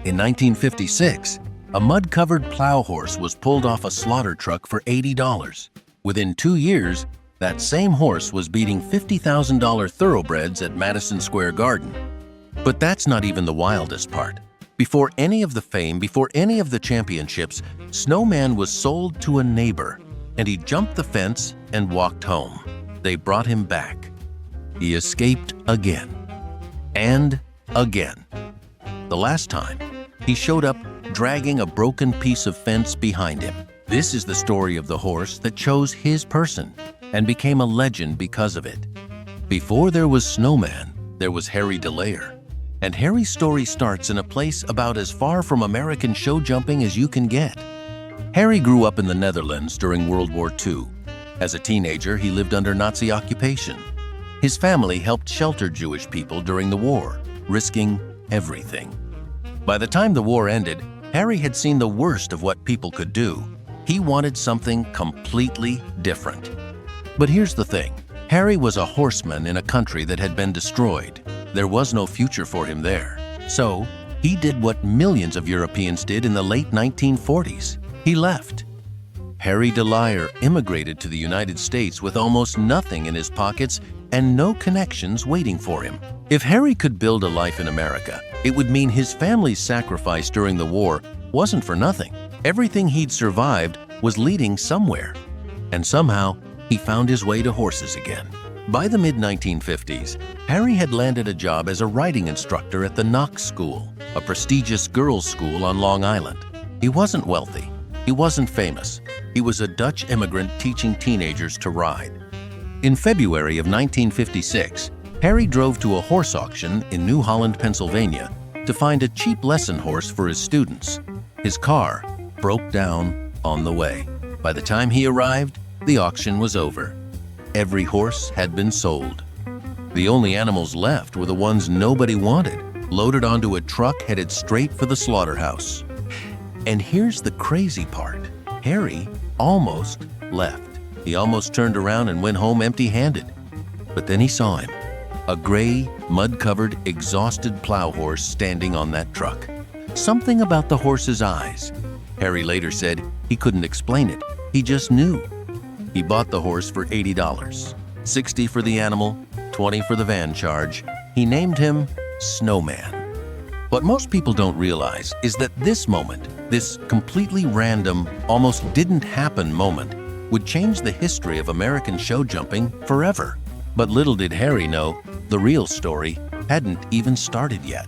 In 1956, a mud-covered plow horse was pulled off a slaughter truck for $80. Within 2 years, that same horse was beating $50,000 thoroughbreds at Madison Square Garden. But that's not even the wildest part. Before any of the fame, before any of the championships, Snowman was sold to a neighbor, and he jumped the fence and walked home. They brought him back. He escaped again and again. The last time, he showed up dragging a broken piece of fence behind him. This is the story of the horse that chose his person and became a legend because of it. Before there was Snowman, there was Harry deLeyer. And Harry's story starts in a place about as far from American show jumping as you can get. Harry grew up in the Netherlands during World War II. As a teenager, he lived under Nazi occupation. His family helped shelter Jewish people during the war, risking everything. By the time the war ended, Harry had seen the worst of what people could do. He wanted something completely different. But here's the thing. Harry was a horseman in a country that had been destroyed. There was no future for him there. So, he did what millions of Europeans did in the late 1940s. He left. Harry deLeyer immigrated to the United States with almost nothing in his pockets and no connections waiting for him. If Harry could build a life in America, it would mean his family's sacrifice during the war wasn't for nothing. Everything he'd survived was leading somewhere. And somehow, he found his way to horses again. By the mid-1950s, Harry had landed a job as a riding instructor at the Knox School, a prestigious girls' school on Long Island. He wasn't wealthy. He wasn't famous. He was a Dutch immigrant teaching teenagers to ride. In February of 1956, Harry drove to a horse auction in New Holland, Pennsylvania, to find a cheap lesson horse for his students. His car broke down on the way. By the time he arrived, the auction was over. Every horse had been sold. The only animals left were the ones nobody wanted, loaded onto a truck headed straight for the slaughterhouse. And here's the crazy part. Harry almost left. He almost turned around and went home empty-handed. But then he saw him, a gray, mud-covered, exhausted plow horse standing on that truck. Something about the horse's eyes. Harry later said he couldn't explain it. He just knew. He bought the horse for $80, $60 for the animal, $20 for the van charge. He named him Snowman. What most people don't realize is that this moment, this completely random, almost didn't happen moment, would change the history of American show jumping forever. But little did Harry know, the real story hadn't even started yet.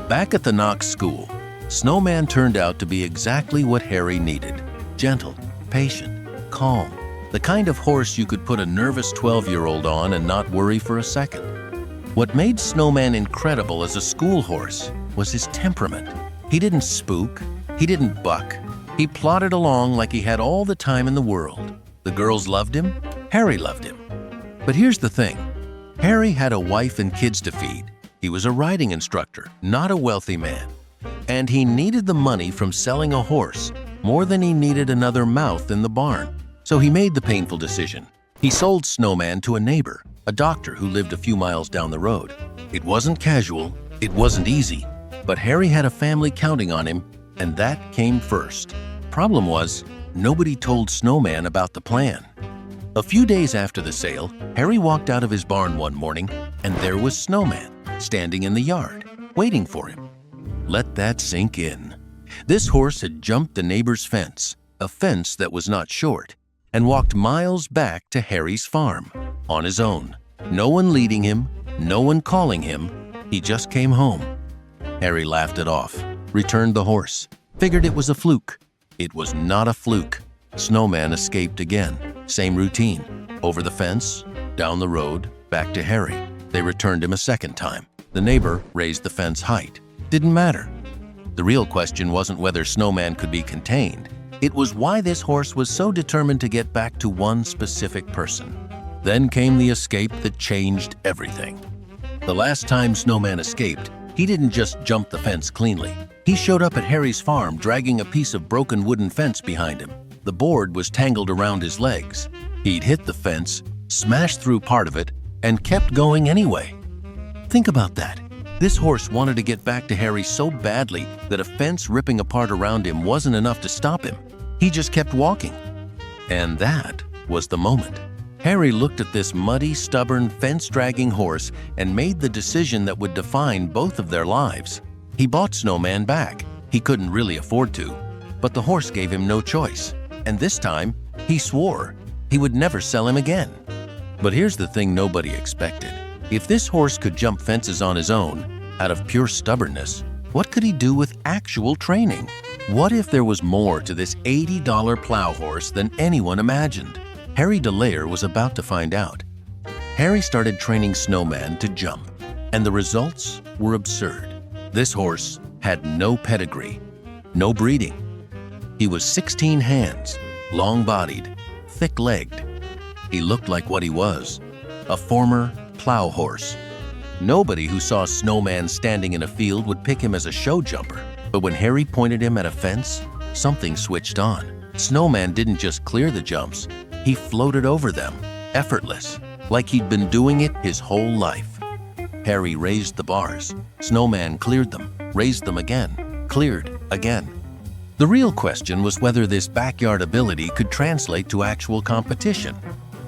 Back at the Knox School, Snowman turned out to be exactly what Harry needed. Gentle, patient, calm. The kind of horse you could put a nervous 12-year-old on and not worry for a second. What made Snowman incredible as a school horse was his temperament. He didn't spook, he didn't buck. He plodded along like he had all the time in the world. The girls loved him, Harry loved him. But here's the thing. Harry had a wife and kids to feed. He was a riding instructor, not a wealthy man. And he needed the money from selling a horse more than he needed another mouth in the barn. So he made the painful decision. He sold Snowman to a neighbor, a doctor who lived a few miles down the road. It wasn't casual, it wasn't easy, but Harry had a family counting on him, and that came first. Problem was, nobody told Snowman about the plan. A few days after the sale, Harry walked out of his barn one morning, and there was Snowman, standing in the yard, waiting for him. Let that sink in. This horse had jumped the neighbor's fence, a fence that was not short, and walked miles back to Harry's farm, on his own. No one leading him, no one calling him. He just came home. Harry laughed it off, returned the horse, figured it was a fluke. It was not a fluke. Snowman escaped again. Same routine. Over the fence, down the road, back to Harry. They returned him a second time. The neighbor raised the fence height. Didn't matter. The real question wasn't whether Snowman could be contained. It was why this horse was so determined to get back to one specific person. Then came the escape that changed everything. The last time Snowman escaped, he didn't just jump the fence cleanly. He showed up at Harry's farm dragging a piece of broken wooden fence behind him. The board was tangled around his legs. He'd hit the fence, smashed through part of it, and kept going anyway. Think about that. This horse wanted to get back to Harry so badly that a fence ripping apart around him wasn't enough to stop him. He just kept walking. And that was the moment. Harry looked at this muddy, stubborn, fence-dragging horse and made the decision that would define both of their lives. He bought Snowman back. He couldn't really afford to, but the horse gave him no choice. And this time, he swore he would never sell him again. But here's the thing nobody expected. If this horse could jump fences on his own, out of pure stubbornness, what could he do with actual training? What if there was more to this $80 plow horse than anyone imagined? Harry deLeyer was about to find out. Harry started training Snowman to jump, and the results were absurd. This horse had no pedigree, no breeding. He was 16 hands, long-bodied, thick-legged. He looked like what he was, a former plow horse. Nobody who saw Snowman standing in a field would pick him as a show jumper. But when Harry pointed him at a fence, something switched on. Snowman didn't just clear the jumps, he floated over them, effortless, like he'd been doing it his whole life. Harry raised the bars. Snowman cleared them, raised them again, cleared again. The real question was whether this backyard ability could translate to actual competition.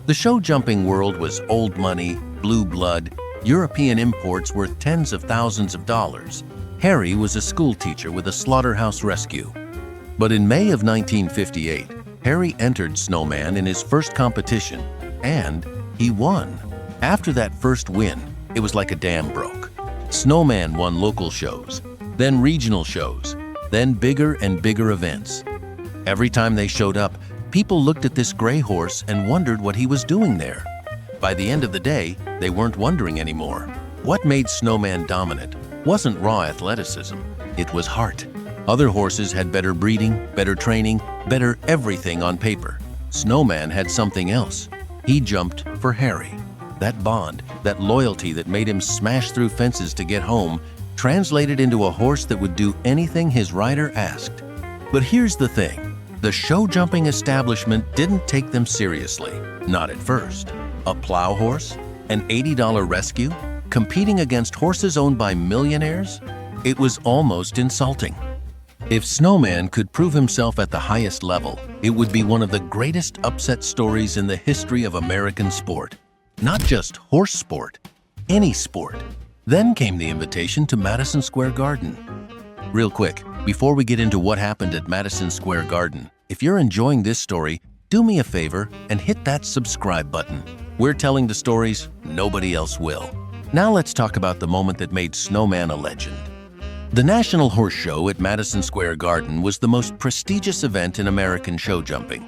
The show jumping world was old money, blue blood, European imports worth tens of thousands of dollars. Harry was a school teacher with a slaughterhouse rescue. But in May of 1958, Harry entered Snowman in his first competition, and he won. After that first win, it was like a dam broke. Snowman won local shows, then regional shows, then bigger and bigger events. Every time they showed up, people looked at this gray horse and wondered what he was doing there. By the end of the day, they weren't wondering anymore. What made Snowman dominant wasn't raw athleticism, it was heart. Other horses had better breeding, better training, better everything on paper. Snowman had something else. He jumped for Harry. That bond, that loyalty that made him smash through fences to get home, translated into a horse that would do anything his rider asked. But here's the thing. The show jumping establishment didn't take them seriously, not at first. A plow horse? An $80 rescue? Competing against horses owned by millionaires? It was almost insulting. If Snowman could prove himself at the highest level, it would be one of the greatest upset stories in the history of American sport. Not just horse sport, any sport. Then came the invitation to Madison Square Garden. Real quick, before we get into what happened at Madison Square Garden, if you're enjoying this story, do me a favor and hit that subscribe button. We're telling the stories nobody else will. Now let's talk about the moment that made Snowman a legend. The National Horse Show at Madison Square Garden was the most prestigious event in American show jumping.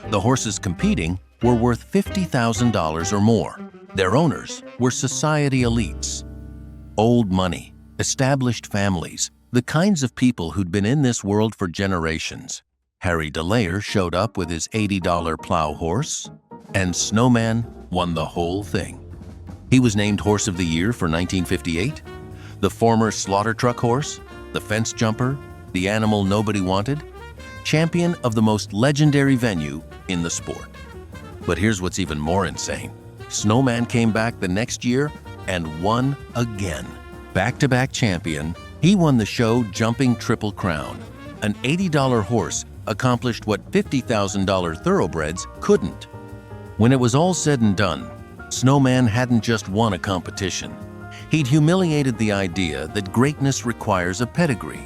The horses competing were worth $50,000 or more. Their owners were society elites. Old money, established families, the kinds of people who'd been in this world for generations. Harry deLeyer showed up with his $80 plow horse, and Snowman won the whole thing. He was named Horse of the Year for 1958, the former slaughter truck horse, the fence jumper, the animal nobody wanted, champion of the most legendary venue in the sport. But here's what's even more insane. Snowman came back the next year and won again. Back-to-back champion, he won the show jumping Triple Crown. An $80 horse accomplished what $50,000 thoroughbreds couldn't. When it was all said and done, Snowman hadn't just won a competition. He'd humiliated the idea that greatness requires a pedigree.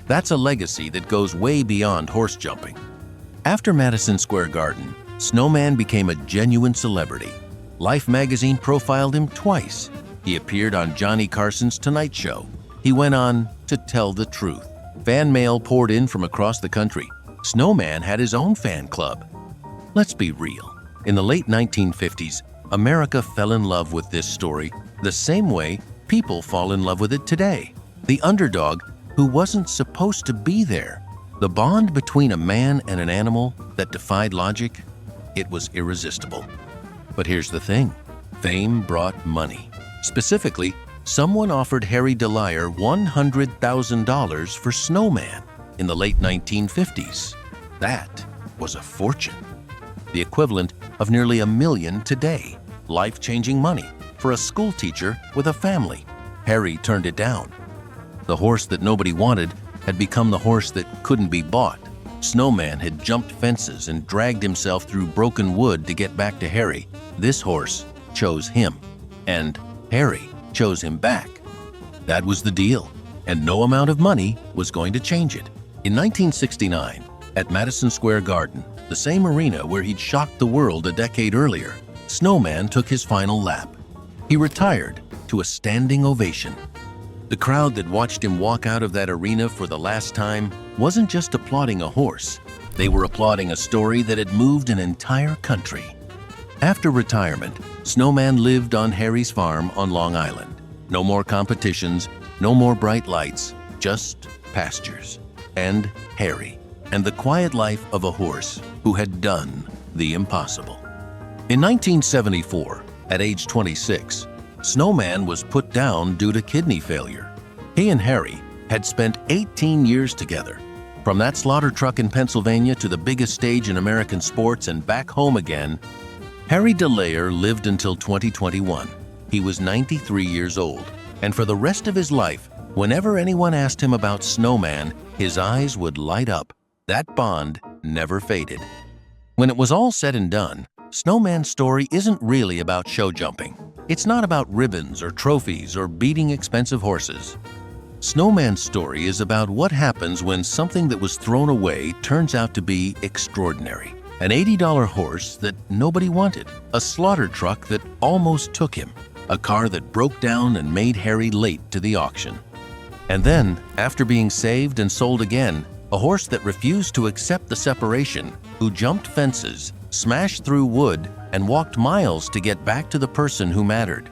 That's a legacy that goes way beyond horse jumping. After Madison Square Garden, Snowman became a genuine celebrity. Life magazine profiled him twice. He appeared on Johnny Carson's Tonight Show. He went on to tell the truth. Fan mail poured in from across the country. Snowman had his own fan club. Let's be real. In the late 1950s, America fell in love with this story the same way people fall in love with it today. The underdog who wasn't supposed to be there. The bond between a man and an animal that defied logic, it was irresistible. But here's the thing. Fame brought money. Specifically, someone offered Harry deLeyer $100,000 for Snowman in the late 1950s. That was a fortune. The equivalent of nearly $1 million today. Life-changing money for a school teacher with a family. Harry turned it down. The horse that nobody wanted had become the horse that couldn't be bought. Snowman had jumped fences and dragged himself through broken wood to get back to Harry. This horse chose him, and Harry chose him back. That was the deal, and no amount of money was going to change it. In 1969, at Madison Square Garden, the same arena where he'd shocked the world a decade earlier, Snowman took his final lap. He retired to a standing ovation. The crowd that watched him walk out of that arena for the last time wasn't just applauding a horse. They were applauding a story that had moved an entire country. After retirement, Snowman lived on Harry's farm on Long Island. No more competitions, no more bright lights, just pastures. And Harry, and the quiet life of a horse who had done the impossible. In 1974, at age 26, Snowman was put down due to kidney failure. He and Harry had spent 18 years together. From that slaughter truck in Pennsylvania to the biggest stage in American sports and back home again, Harry deLeyer lived until 2021. He was 93 years old, and for the rest of his life, whenever anyone asked him about Snowman, his eyes would light up. That bond never faded. When it was all said and done, Snowman's story isn't really about show jumping. It's not about ribbons or trophies or beating expensive horses. Snowman's story is about what happens when something that was thrown away turns out to be extraordinary. An $80 horse that nobody wanted, a slaughter truck that almost took him, a car that broke down and made Harry late to the auction. And then, after being saved and sold again, a horse that refused to accept the separation, who jumped fences, smashed through wood, and walked miles to get back to the person who mattered.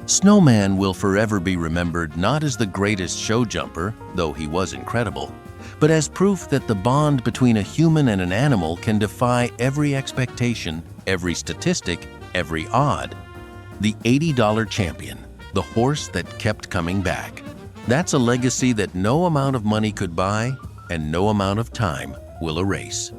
Snowman will forever be remembered not as the greatest show jumper, though he was incredible, but as proof that the bond between a human and an animal can defy every expectation, every statistic, every odd. The $80 champion, the horse that kept coming back. That's a legacy that no amount of money could buy and no amount of time will erase.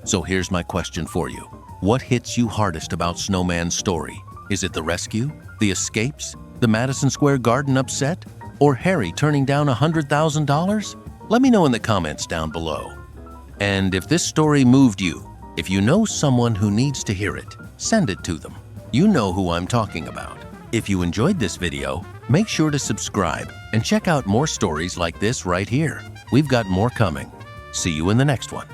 So here's my question for you. What hits you hardest about Snowman's story? Is it the rescue, the escapes, the Madison Square Garden upset, or Harry turning down $100,000? Let me know in the comments down below. And if this story moved you, if you know someone who needs to hear it, send it to them. You know who I'm talking about. If you enjoyed this video, make sure to subscribe and check out more stories like this right here. We've got more coming. See you in the next one.